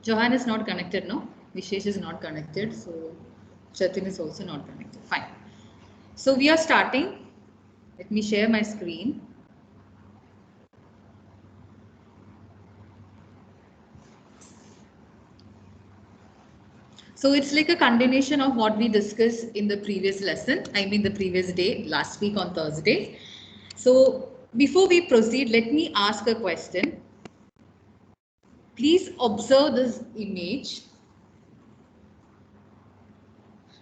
Johan is not connected, no? Vishesh is not connected, so Jatin is also not connected. Fine. So we are starting. Let me share my screen. So it's like a continuation of what we discussed in the previous lesson, I mean the previous day, last week on Thursday. So before we proceed, let me ask a question. Please observe this image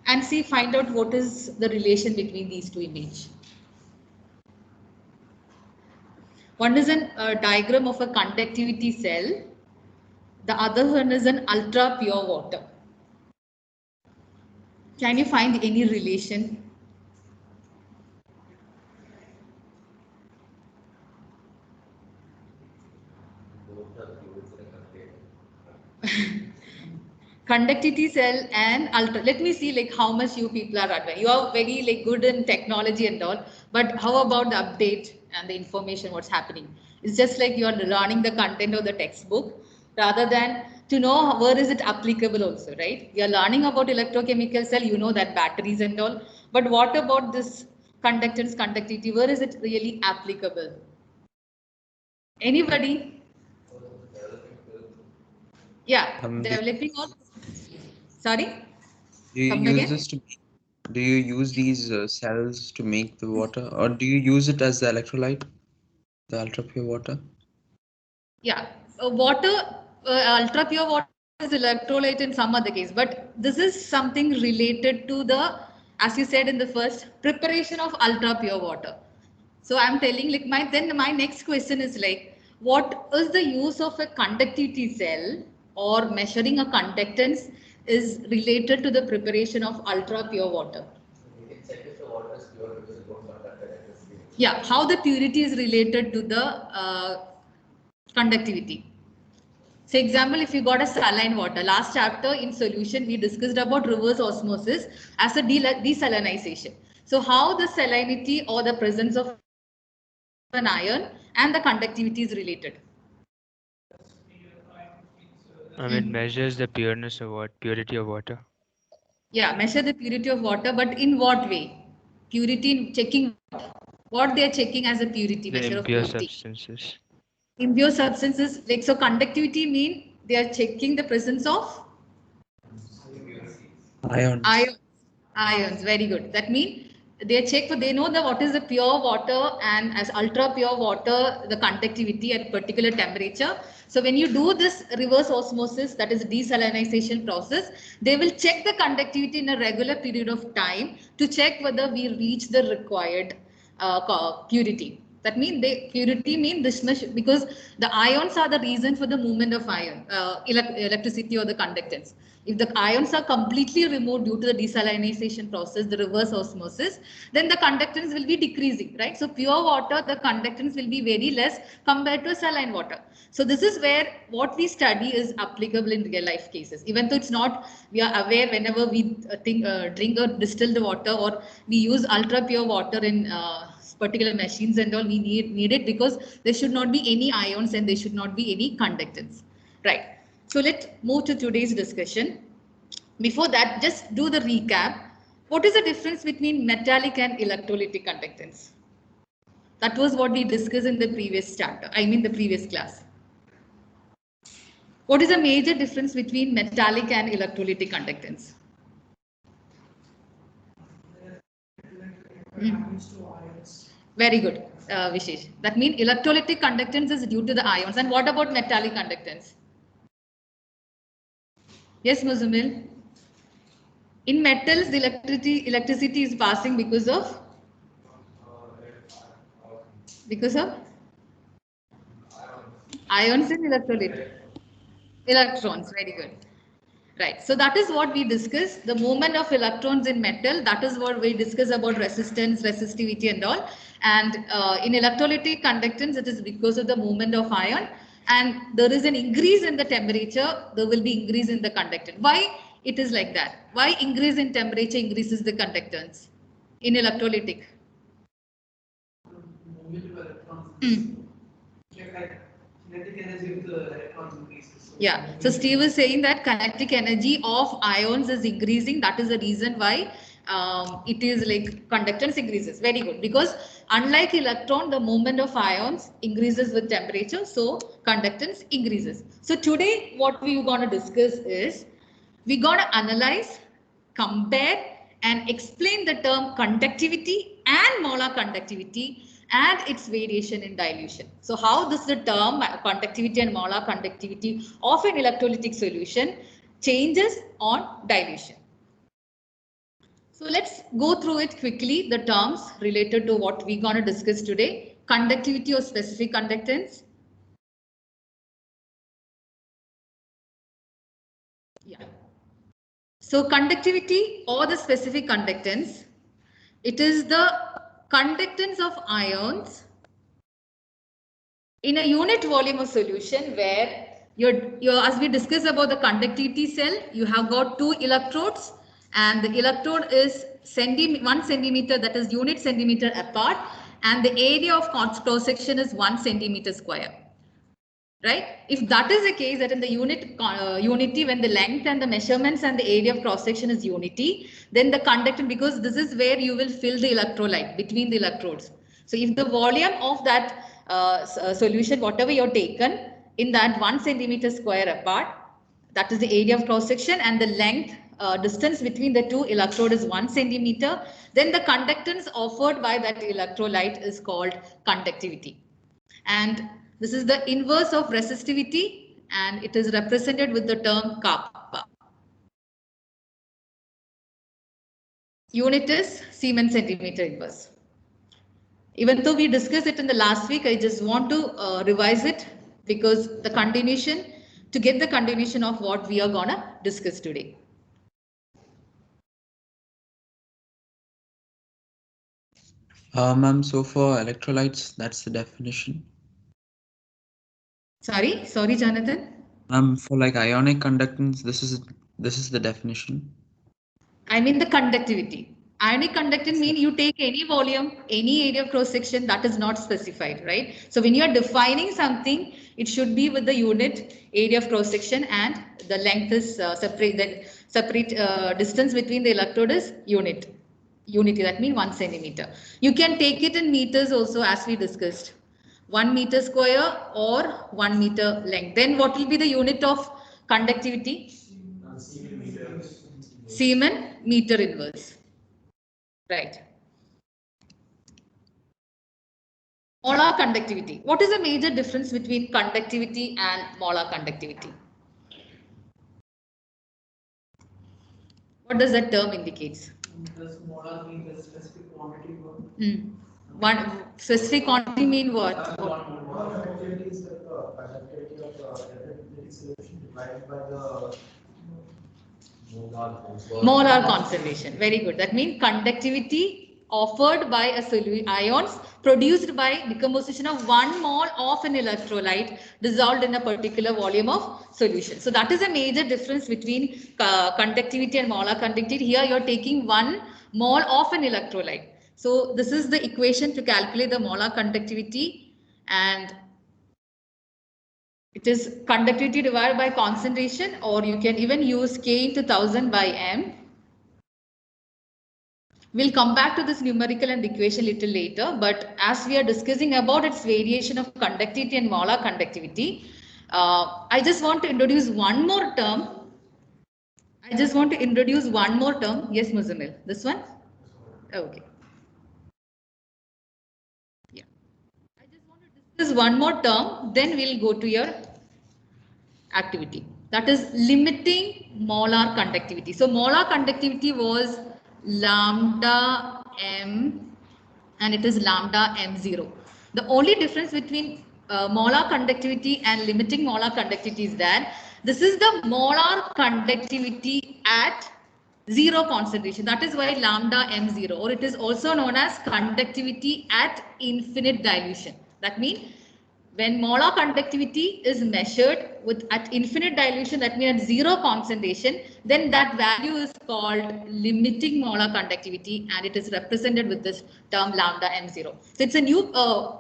and see, find out what is the relation between these two images. One is a diagram of a conductivity cell. The other one is an ultra pure water. Can you find any relation? Conductivity cell and ultra. Let me see like how much you people are advanced. You are very like good in technology and all, but how about the update and the information what's happening? It's just like you are learning the content of the textbook rather than to know where is it applicable also, right? You are learning about electrochemical cell, you know that batteries and all, but what about this conductance, conductivity, where is it really applicable? Anybody? Yeah, developing or sorry? Do you Come use again? this to do you use these cells to make the water, or do you use it as the electrolyte, the ultra pure water? Yeah, water, ultra pure water is electrolyte in some other case, but this is something related to the, as you said in the first, preparation of ultra pure water. So I'm telling like my next question is like, what is the use of a conductivity cell or measuring a conductance is related to the preparation of ultra pure water? Yeah, how the purity is related to the conductivity. So example, if you got a saline water, last chapter in solution, we discussed about reverse osmosis as a desalinization. So how the salinity or the presence of an ion and the conductivity is related. It measures the pureness of what purity of water. Yeah, measure the purity of water, but in what way? Purity in checking what they are checking as a purity, The measure of impure purity. substances. Impure substances, like so conductivity mean they are checking the presence of Ions. ions. Ions, very good. That means they check for they know the what is the pure water and as ultra pure water the conductivity at particular temperature. So when you do this reverse osmosis, that is desalinization process, they will check the conductivity in a regular period of time to check whether we reach the required purity. That means they purity mean this much because the ions are the reason for the movement of ion electricity or the conductance. If the ions are completely removed due to the desalinization process, the reverse osmosis, then the conductance will be decreasing, right? So pure water, the conductance will be very less compared to saline water. So this is where what we study is applicable in real life cases. Even though it's not, we are aware whenever we drink or distill the water or we use ultra pure water in particular machines and all, we need it because there should not be any ions and there should not be any conductance, right? So let's move to today's discussion. Before that, just do the recap. What is the difference between metallic and electrolytic conductance? That was what we discussed in the previous chapter, I mean the previous class. What is the major difference between metallic and electrolytic conductance? Very good, Vishesh. That means electrolytic conductance is due to the ions. And what about metallic conductance? Yes, Muzamil. In metals, the electricity is passing because of ions in electrolyte. Electrons, very good. Right. So that is what we discussed. The movement of electrons in metal, that is what we discuss about resistance, resistivity and all. And in electrolytic conductance, it is because of the movement of ion. And there is an increase in the temperature, there will be increase in the conductance. Why it is like that? Why increase in temperature increases the conductance in electrolytic? kinetic energy of the electrons increases. So Yeah, so Steve is saying that kinetic energy of ions is increasing. That is the reason why it is like conductance increases. Very good. Because unlike electron, the movement of ions increases with temperature. So conductance increases. So today what we're going to discuss is we're going to analyze, compare and explain the term conductivity and molar conductivity and its variation in dilution. So how this the term conductivity and molar conductivity of an electrolytic solution changes on dilution. So let's go through it quickly, the terms related to what we're going to discuss today. Conductivity or specific conductance. Yeah. So conductivity or the specific conductance, it is the conductance of ions in a unit volume of solution where as we discussed about the conductivity cell, you have got two electrodes and the electrode is 1 centimeter, that is unit centimeter apart, and the area of cross section is 1 centimeter square. Right? If that is the case, that in the unity, when the length and the measurements and the area of cross section is unity, then the conductance, because this is where you will fill the electrolyte between the electrodes. So if the volume of that solution, whatever you're taken in that 1 centimeter square apart, that is the area of cross section, and the length distance between the two electrode is 1 centimeter, then the conductance offered by that electrolyte is called conductivity. And this is the inverse of resistivity and it is represented with the term kappa. Unit is Siemens centimeter inverse. Even though we discussed it in the last week, I just want to revise it because the continuation, to get the continuation of what we are gonna discuss today. Ma'am, so for electrolytes, that's the definition. Sorry, Jonathan. For like ionic conductance, this is the definition. I mean the conductivity. Ionic conductance means you take any volume, any area of cross section, that is not specified, right? So when you are defining something, it should be with the unit area of cross section and the length is separate. The separate distance between the electrode is unity. That means 1 centimeter. You can take it in meters also, as we discussed. 1 meter square or 1 meter length. Then what will be the unit of conductivity? Siemens meter inverse. Right. Molar conductivity. What is the major difference between conductivity and molar conductivity? What does that term indicate? does molar mean the specific quantity? One specific quantity mean what? Molar conductivity is the conductivity of the electrolytic solution divided by the Molar concentration. Very good. That means conductivity offered by a ions produced by decomposition of 1 mole of an electrolyte dissolved in a particular volume of solution. So that is a major difference between conductivity and molar conductivity. Here you are taking 1 mole of an electrolyte. So this is the equation to calculate the molar conductivity, and it is conductivity divided by concentration, or you can even use K into 1000 by M. We'll come back to this numerical and equation little later, but as we are discussing about its variation of conductivity and molar conductivity, I just want to introduce one more term. Yes, Muzamil, this one? Okay. Yeah. I just want to discuss one more term, then we'll go to your activity. That is limiting molar conductivity. So molar conductivity was lambda m and it is lambda m0. The only difference between molar conductivity and limiting molar conductivity is that this is the molar conductivity at 0 concentration. That is why lambda m0, or it is also known as conductivity at infinite dilution. That means When molar conductivity is measured with at infinite dilution, that means at zero concentration, then that value is called limiting molar conductivity, and it is represented with this term lambda m0. So it's a new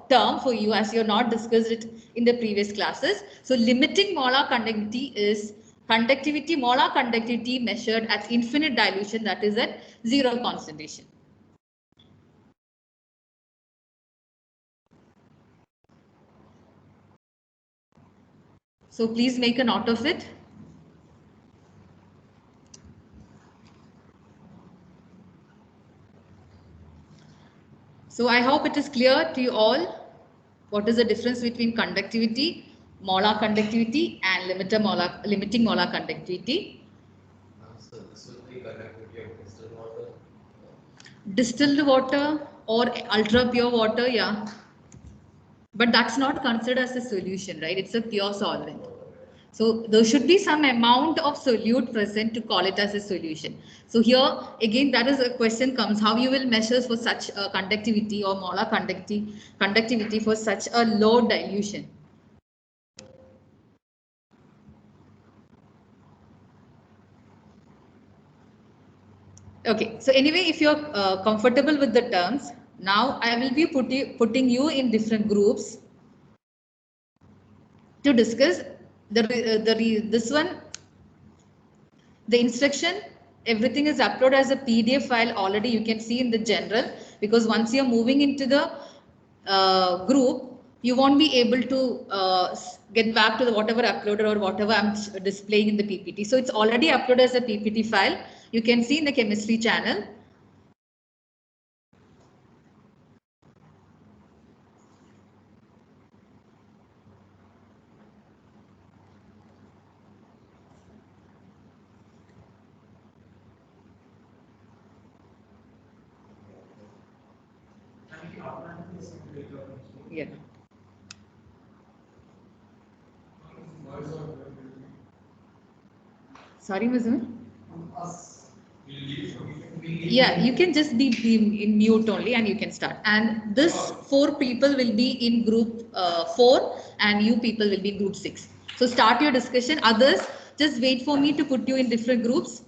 term for you as you have not discussed it in the previous classes. So limiting molar conductivity is conductivity, molar conductivity measured at infinite dilution, that is at zero concentration. So please make a note of it. So I hope it is clear to you all what is the difference between conductivity, molar conductivity and limiting molar conductivity. So this will be conductivity of distilled water. Distilled water or ultra pure water, yeah. But that's not considered as a solution, right? It's a pure solvent. So there should be some amount of solute present to call it as a solution. So here again, that is a question comes how you will measure for such a conductivity or molar conductivity for such a low dilution. Okay, so anyway, if you're comfortable with the terms, now I will be putting you in different groups to discuss this one. The instruction, everything is uploaded as a PDF file already. You can see in the general, because once you're moving into the group, you won't be able to get back to the whatever uploaded or whatever I'm displaying in the PPT. So it's already uploaded as a PPT file. You can see in the chemistry channel. Yeah. Sorry, Mazmur? Yeah, you can just be in mute only and you can start. And this 4 people will be in group 4 and you people will be in group 6. So start your discussion. Others, just wait for me to put you in different groups.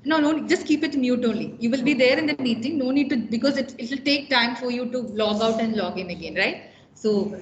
No, just keep it mute only. You will be there in the meeting. No need to, because it will take time for you to log out and log in again, right? So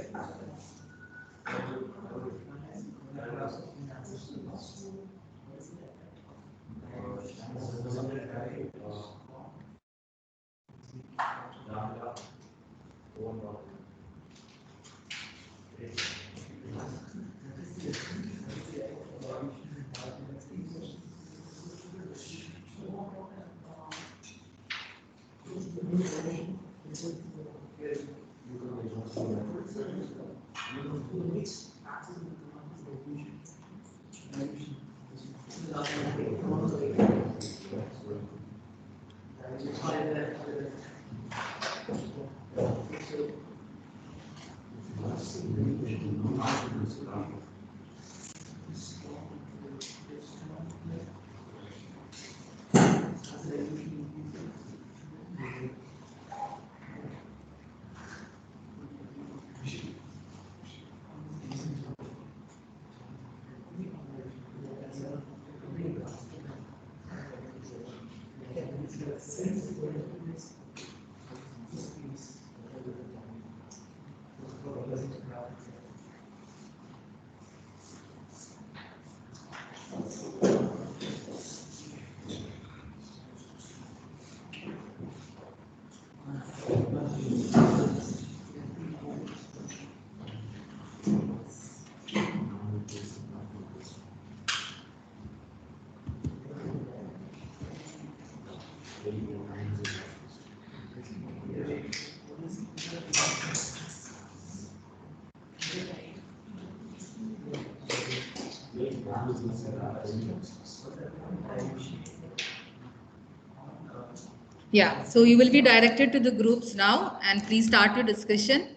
yeah, so you will be directed to the groups now, and please start your discussion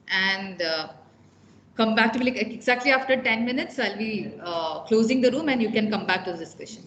and come back to me like exactly after 10 minutes. I'll be closing the room and you can come back to the discussion.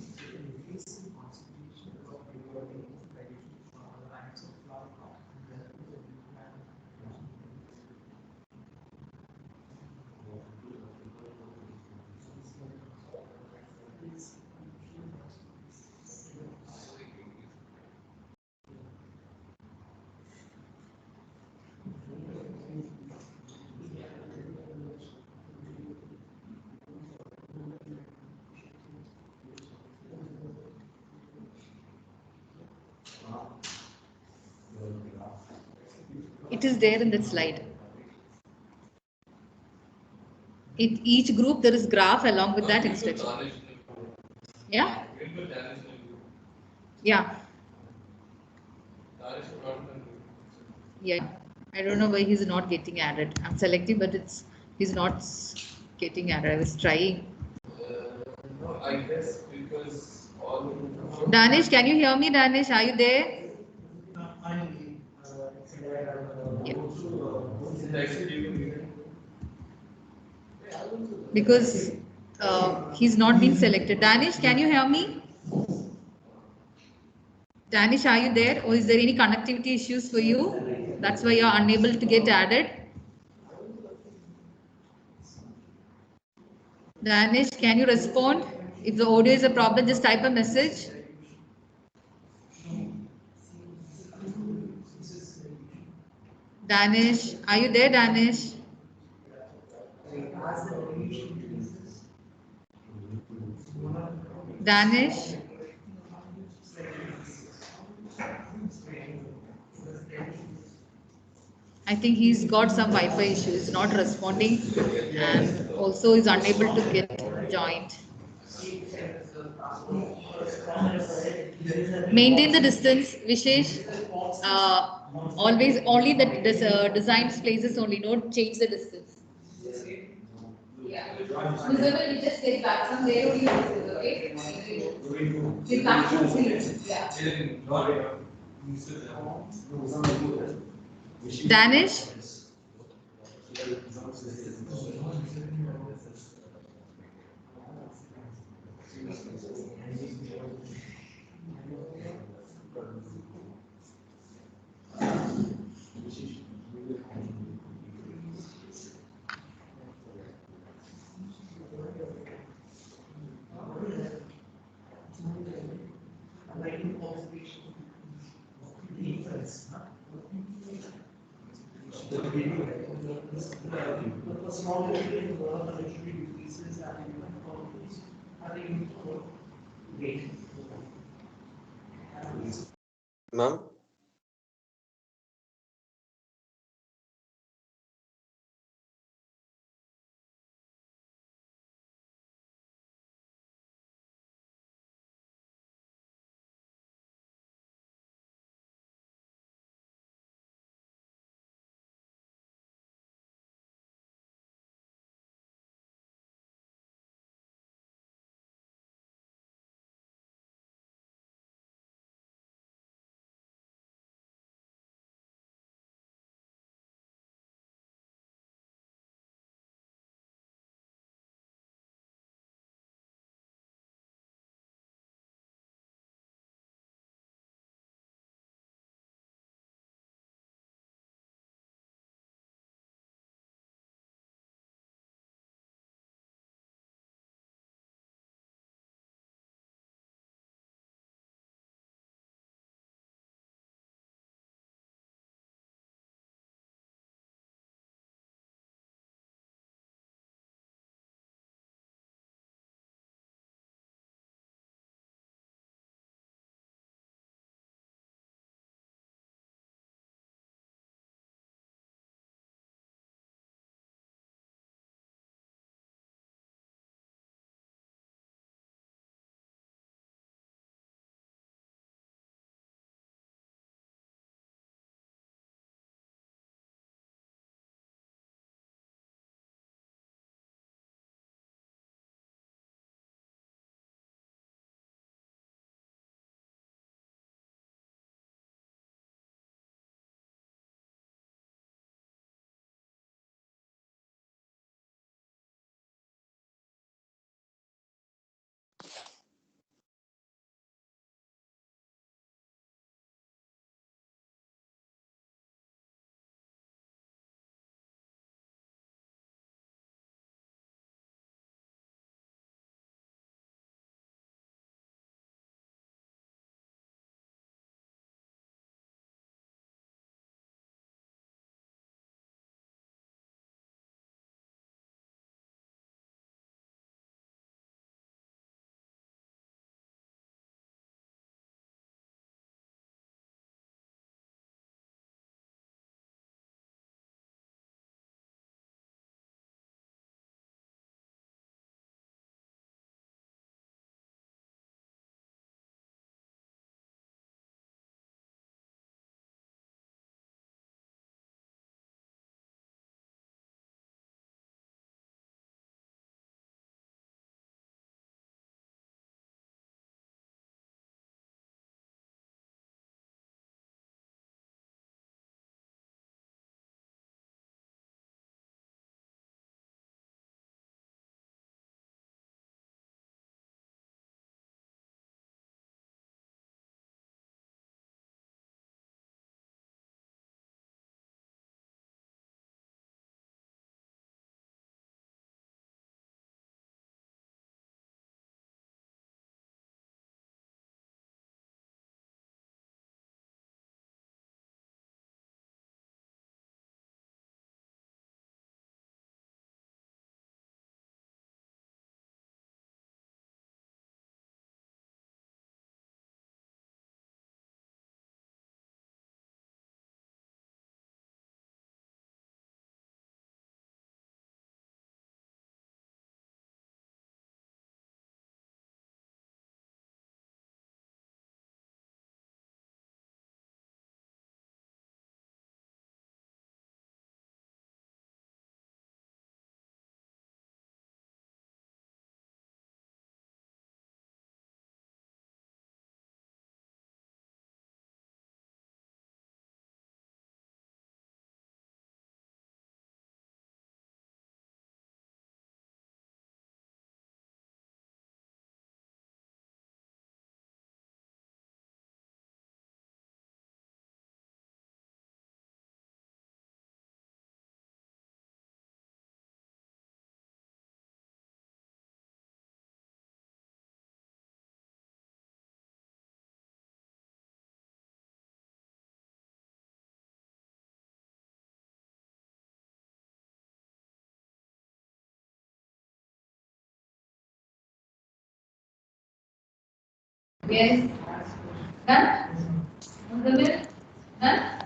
It is there in that slide. Each group there is graph along with that instruction. Yeah? Yeah. Yeah. I don't know why he's not getting added. I'm selecting, but he's not getting added. I was trying. No, I guess because all. Danish, can you hear me? Danish, are you there? Yeah. Because he's not been selected. Danish, can you hear me? Danish, are you there? Or is there any connectivity issues for you? That's why you're unable to get added. Danish, can you respond? If the audio is a problem, just type a message. Danish, are you there, Danish? Danish? I think he's got some Wi-Fi issues, not responding, and also is unable to get joined. Maintain the distance, Vishesh. Always only the designed places only. Don't change the distance. Yeah. Muzaffar, you just get back from there only. Okay. Get back from there. Yeah. Danish. Ma'am? Yes. None? Muzamil? None?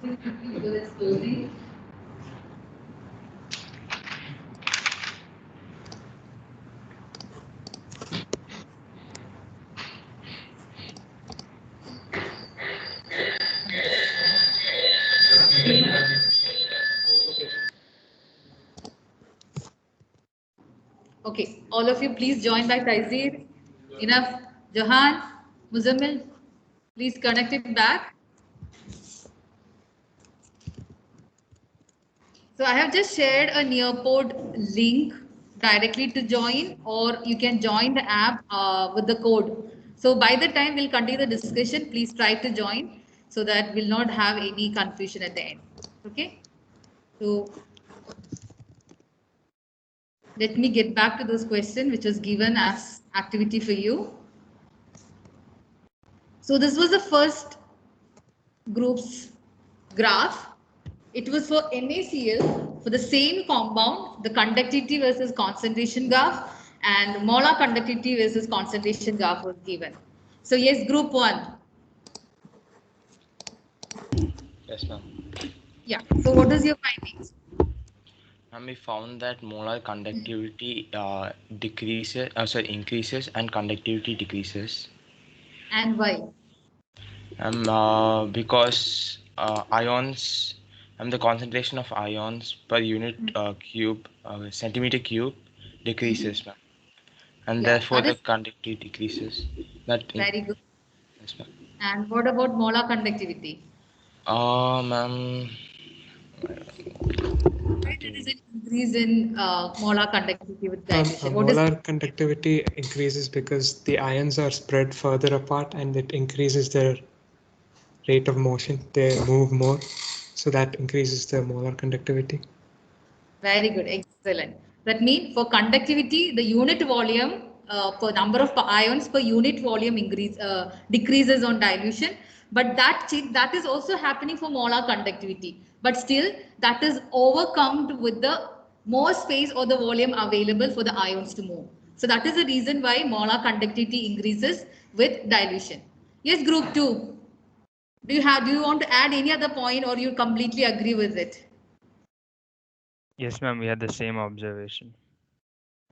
Please quickly because it's closing. Okay, all of you please join back Taizir. Enough. Jahan, Muzammil, please connect it back. So I have just shared a Nearpod link directly to join, or you can join the app with the code. So by the time we'll continue the discussion, please try to join so that we'll not have any confusion at the end. Okay. So let me get back to this question which was given as activity for you. So this was the first group's graph. It was for NaCl for the same compound, the conductivity versus concentration graph and molar conductivity versus concentration graph was given. So yes, group 1. Yes, ma'am. Yeah. So what is your findings? And we found that molar conductivity increases and conductivity decreases. And why? Because ions and the concentration of ions per unit centimeter cube decreases, ma'am. And Yeah, therefore that the is conductivity decreases. very good. Yes, ma'am. And what about molar conductivity? Ma'am. Why there is an increase in molar conductivity with dilution? What is Molar conductivity increases because the ions are spread further apart and it increases their rate of motion. They move more, so that increases the molar conductivity. very good, excellent. That means for conductivity, the unit volume per number of ions per unit volume decreases on dilution, but that is also happening for molar conductivity. But still, that is overcome with the more space or the volume available for the ions to move. So that is the reason why molar conductivity increases with dilution. Yes, group 2. Do you want to add any other point or you completely agree with it? Yes, ma'am, we had the same observation.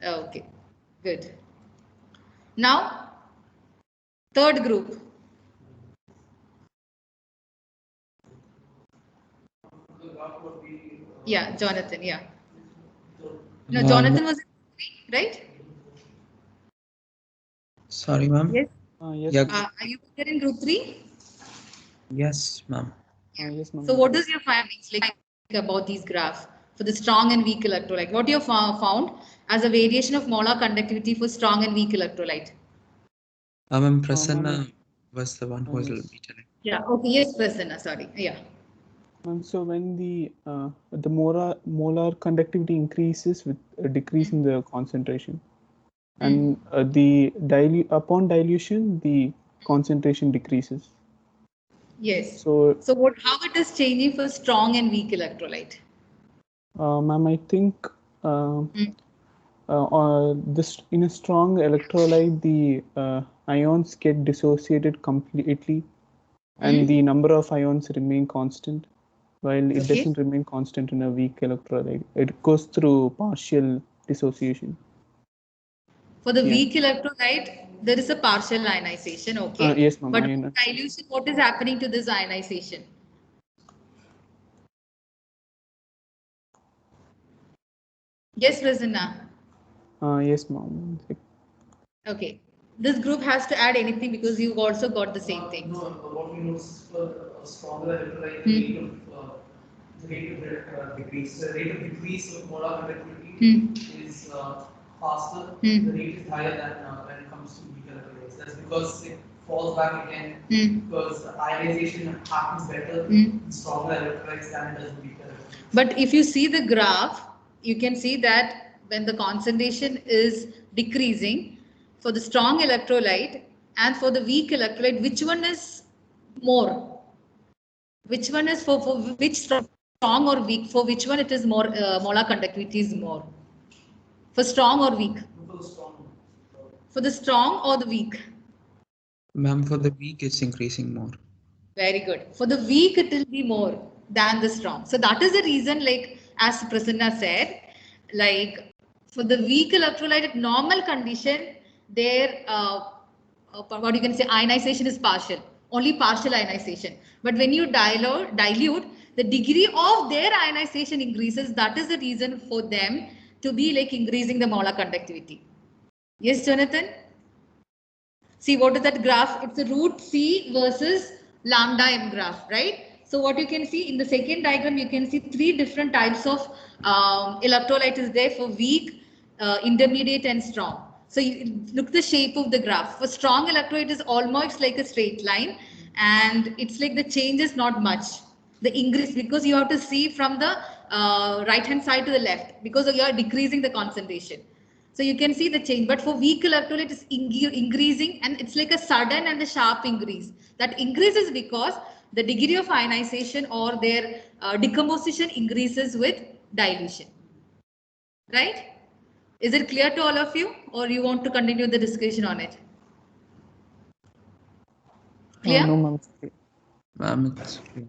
Okay, good. Now, third group. Yeah, Jonathan, yeah. No, Jonathan was in group 3, right? Sorry, ma'am. Yes. Yes, Yeah. ma'am. Are you there in group 3? Yes, ma'am. Yes, ma'am. So what is your findings like about these graphs for the strong and weak electrolyte? What you have found as a variation of molar conductivity for strong and weak electrolyte? Ma'am, ma'am, Prasanna was the one who was yes. telling. Yeah, okay, yes, Prasanna, sorry. Yeah. So when the molar conductivity increases with a decrease in the concentration, and upon dilution, the concentration decreases. Yes. So, How it is changing for strong and weak electrolyte? ma'am, I think this in a strong electrolyte, the ions get dissociated completely, and the number of ions remain constant, while it Okay. doesn't remain constant in a weak electrolyte. It goes through partial dissociation. For the Yeah. weak electrolyte, there is a partial ionization, okay? Yes, ma'am. But with dilution, what is happening to this ionization? Yes, Prasanna. Yes, ma'am. Okay. This group has to add anything because you've also got the same thing. No, what we notice for a stronger electrolyte, the rate of decrease of molar conductivity is faster. The rate is higher than when it comes to weak electrolytes. That's because it falls back again because ionization happens better in stronger electrolytes than it does in weaker electrolytes. But if you see the graph, you can see that when the concentration is decreasing for the strong electrolyte and for the weak electrolyte, which one is more? Which one is for which strong or weak? For which one it is more molar conductivity is more? For strong or weak? For the strong. For the strong or the weak? Ma'am, for the weak, it's increasing more. Very good. For the weak, it will be more than the strong. So that is the reason, like as Prasanna said, like for the weak electrolyte at normal condition, their what you can say ionization is partial, only partial ionization. But when you dilute, the degree of their ionization increases. That is the reason for them to be like increasing the molar conductivity. Yes, Jonathan? See, what is that graph? It's a root C versus lambda m graph, right? So what you can see in the second diagram, you can see three different types of electrolyte is there for weak, intermediate and strong. So you look the shape of the graph. For strong electrolyte is almost like a straight line, and it's like the change is not much. The increase, because you have to see from the right hand side to the left, because you are decreasing the concentration. So you can see the change, but for weak electrolyte is increasing, and it's like a sudden and a sharp increase. That increases because the degree of ionization or their decomposition increases with dilution. Right? Is it clear to all of you, or you want to continue the discussion on it? Clear? No, ma'am. Ma'am, it's clear.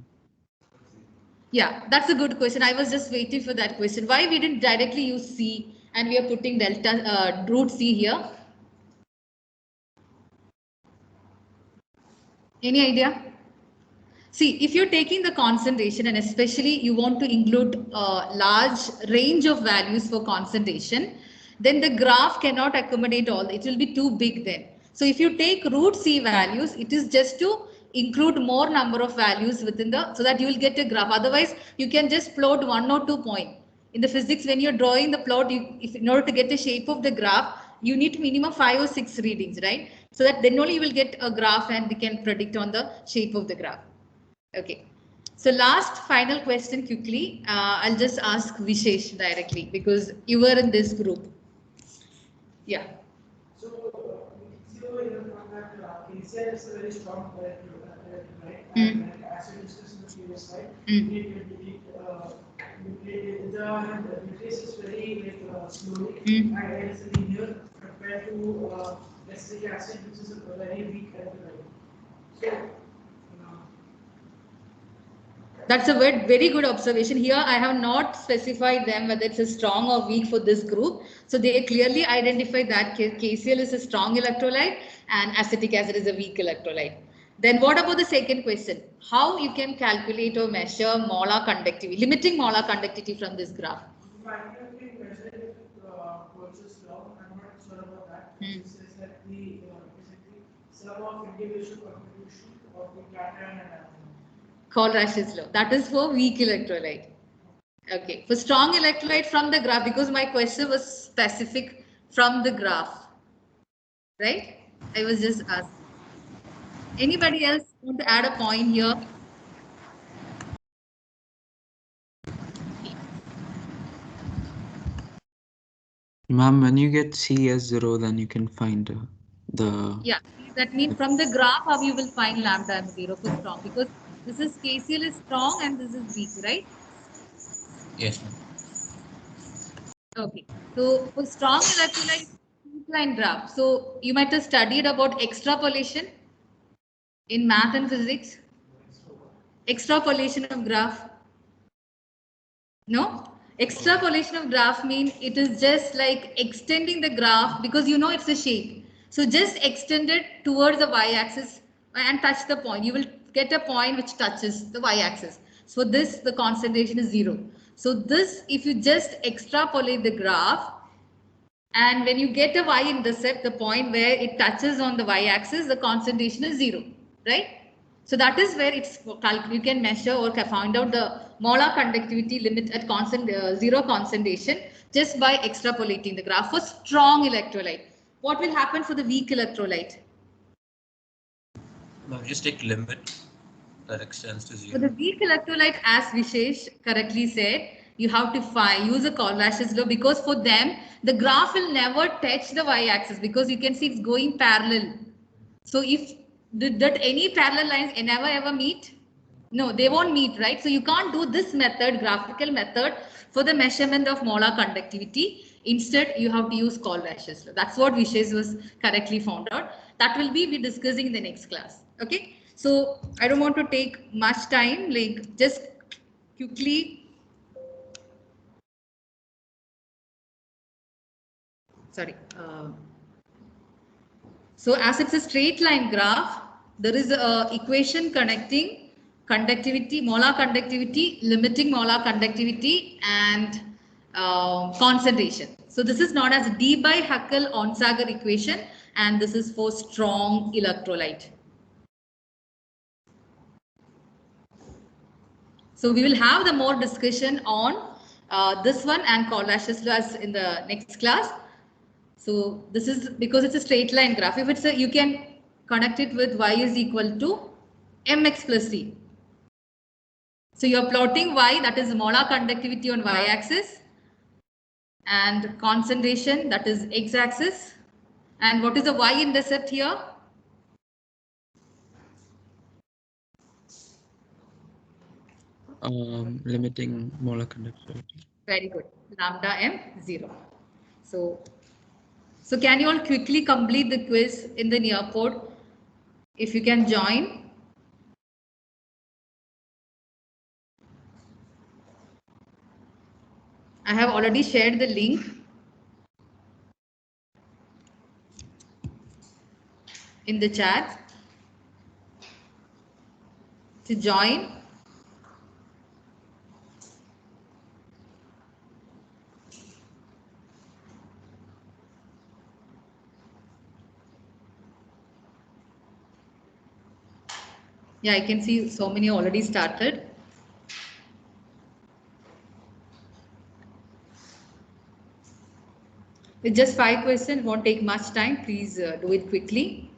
Yeah, that's a good question. I was just waiting for that question. Why we didn't directly use C and we are putting delta root C here? Any idea? See, if you're taking the concentration and especially you want to include a large range of values for concentration, then the graph cannot accommodate all. It will be too big then. So if you take root C values, it is just to include more number of values within the, so that you will get a graph. Otherwise, you can just plot 1 or 2 points. In the physics, when you're drawing the plot, if in order to get the shape of the graph, you need minimum 5 or 6 readings, right? So that then only you will get a graph and we can predict on the shape of the graph. Okay. So last final question quickly. I'll just ask Vishesh directly because you were in this group. Yeah. So, in the fact that KCl is a very strong electrolyte, right? And as we discussed in the previous slide, the nucleus is very slowly and it is linear compared to acetic acid, which is a very weak electrolyte. So, that's a very good observation. Here I have not specified them whether it's a strong or weak for this group. So they clearly identify that KCl is a strong electrolyte and acetic acid is a weak electrolyte. Then what about the second question? How you can calculate or measure molar conductivity, limiting molar conductivity from this graph? I can measure it versus law. I'm not sure about that. It says that the sum of individual contribution of the cation and anion. Kohlrash's law. That is for weak electrolyte. Okay. For strong electrolyte from the graph, because my question was specific from the graph. Right? I was just asking. Anybody else want to add a point here? Ma'am, when you get C as 0, then you can find the... Yeah, that means from the graph how you will find lambda and 0 for strong, because this is KCl is strong and this is weak, right? Yes, ma'am. Okay, so for strong electrolyte, line graph. So you might have studied about extrapolation in math and physics. Extrapolation of graph. No? Extrapolation of graph means it is just like extending the graph because you know it's a shape. So just extend it towards the y-axis and touch the point. You will get a point which touches the y-axis. So this, the concentration is 0. So this, if you just extrapolate the graph, and when you get a y-intercept, the point where it touches on the y-axis, the concentration is 0, right? So that is where it's you can measure or find out the molar conductivity limit at zero concentration just by extrapolating the graph for strong electrolyte. What will happen for the weak electrolyte? Now just take limit that extends to 0. For the weak electrolyte, as Vishesh correctly said, you have to use a Kohlrash's law because for them, the graph will never touch the y-axis because you can see it's going parallel. So if that any parallel lines never ever meet? No, they won't meet, right? So you can't do this method, graphical method for the measurement of molar conductivity. Instead, you have to use Kohlrausch's law. That's what Vishesh was correctly found out. That will be discussing in the next class. Okay. So I don't want to take much time. Like just quickly. Sorry. So as it's a straight line graph, there is a equation connecting conductivity, molar conductivity, limiting molar conductivity, and concentration. So this is known as Debye-Huckel-Onsager equation, and this is for strong electrolyte. So we will have the more discussion on this one and Kohlrausch's laws in the next class. So this is because it's a straight line graph. If it's a, you can connect it with y is equal to mx plus c. So you're plotting y, that is molar conductivity on y axis, and concentration, that is x axis. And what is the y intercept here? Limiting molar conductivity. Very good. Lambda m 0. So can you all quickly complete the quiz in the Nearpod? If you can join. I have already shared the link in the chat to join. Yeah, I can see so many already started. With just 5 questions, won't take much time. Please do it quickly.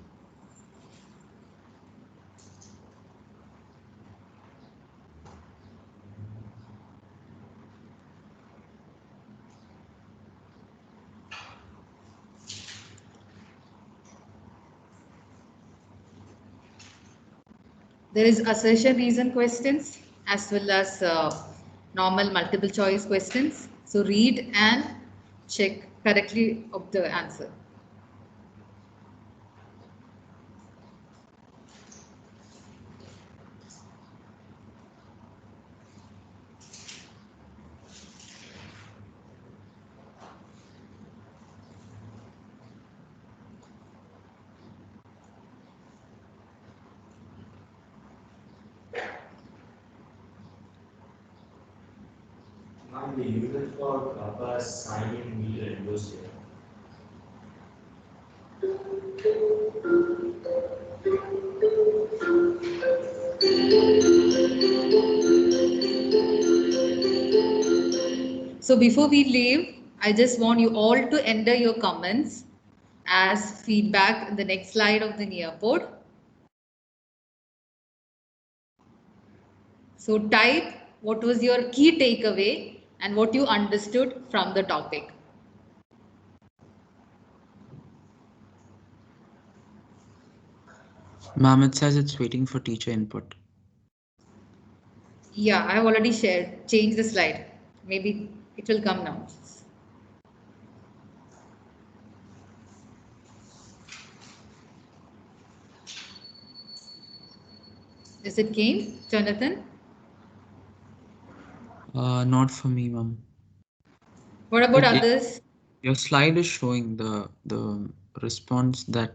There is assertion reason questions as well as normal multiple choice questions. So read and check correctly of the answer. The unit for copper signing meter reduced here. So before we leave, I just want you all to enter your comments as feedback in the next slide of the Nearpod. So type what was your key takeaway and what you understood from the topic. Ma'am, it says it's waiting for teacher input. Yeah, I have already shared. Change the slide. Maybe it will come now. Is it came, Jonathan? Not for me, ma'am. What about But others? Your slide is showing the response, that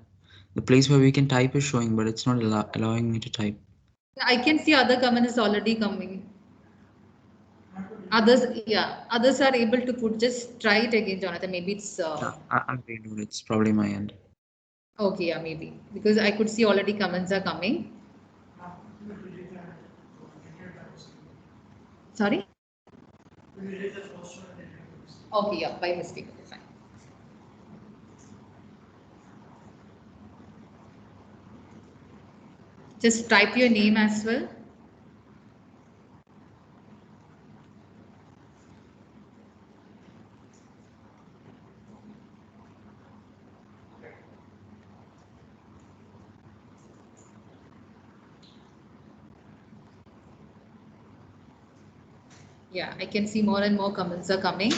the place where we can type is showing, but it's not allowing me to type. I can see other comments already coming. Others, yeah, others are able to put. Just try it again, Jonathan. Maybe it's. I'm reading it. It's probably my end. Okay, yeah, maybe because I could see already comments are coming. Sorry. Okay, yeah, by mistake. Okay, fine. Just type your name as well. Yeah, I can see more and more comments are coming.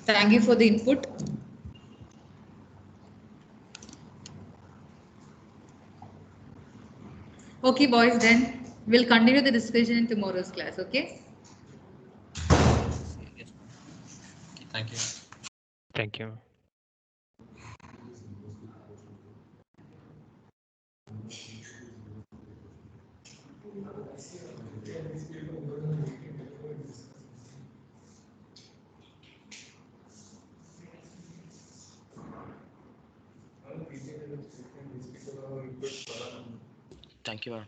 Thank you for the input. Okay, boys, then we'll continue the discussion in tomorrow's class, okay? Thank you. Thank you. Thank you, ma'am.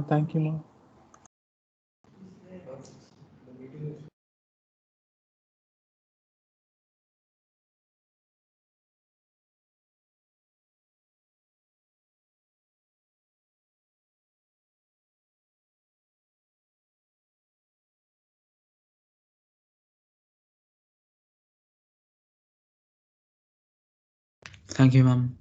Thank you, ma'am. Thank you, ma'am.